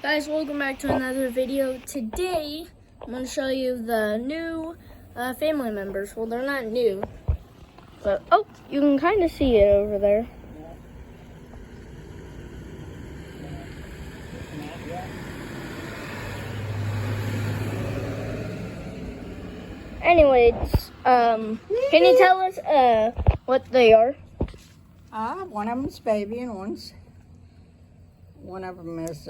Guys, welcome back to another video. Today, I'm going to show you the new family members. Well, they're not new, but oh, you can kind of see it over there. Anyways, can you tell us what they are? One of them's baby and one of them is,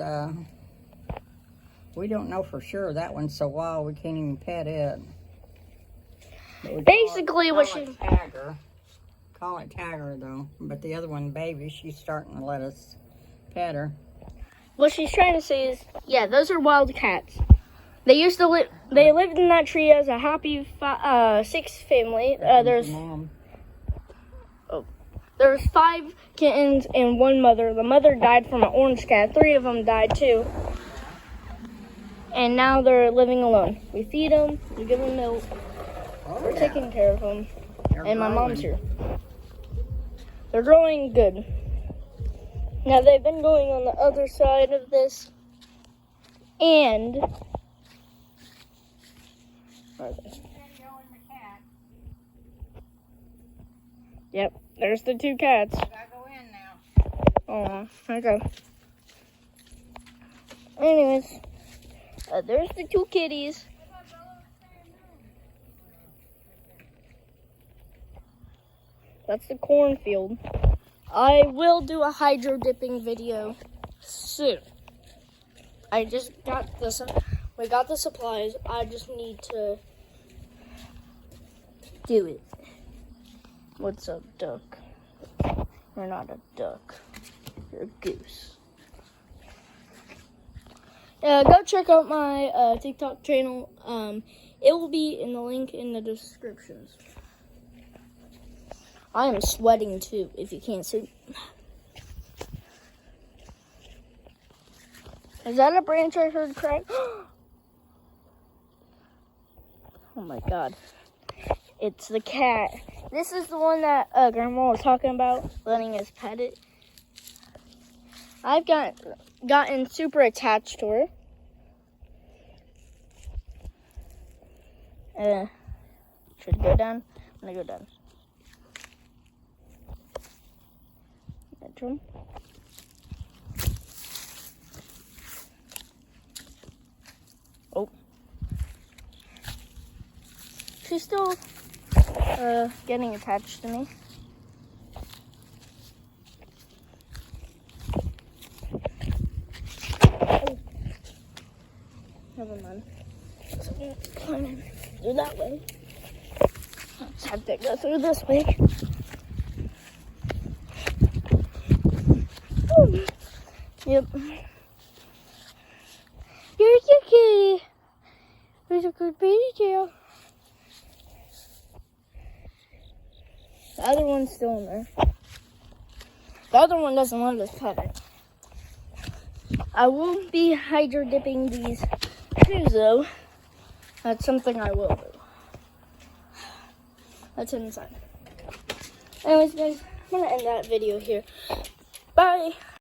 we don't know for sure. That one's so wild we can't even pet it. Basically, call it Tiger. Call it Tiger though. But the other one, baby, she's starting to let us pet her. What she's trying to say is, yeah, those are wild cats. They used to live. They lived in that tree as a happy six family. There's 5 kittens and 1 mother. The mother died from an orange cat. 3 of them died too. And now they're living alone. We feed them. We give them milk. We're taking care of them. And my mom's here. They're growing good. Now they've been going on the other side of this. And where are they? Yep, there's the 2 cats. I gotta go in now. Oh, okay. Anyways, there's the 2 kitties. That's the cornfield. I will do a hydro dipping video soon. I just got this. We got the supplies. I just need to do it. What's up, duck? You're not a duck. You're a goose. Go check out my TikTok channel. It will be in the link in the descriptions. I am sweating too, if you can't see. Is that a branch I heard crack? Oh my god. It's the cat. This is the one that Grandma was talking about, letting us pet it. I've gotten super attached to her. Should go down? I'm gonna go down. Bedroom. Oh. She's still getting attached to me. Oh. Never mind. So I'm gonna climb in through that way. Just have to go through this way. Ooh. Yep. Here's your kitty. There's a good baby tail. The other one's still in there. The other one doesn't want us pet it. I won't be hydro dipping these shoes though. That's something I will do. That's inside. Anyways, guys, I'm gonna end that video here. Bye.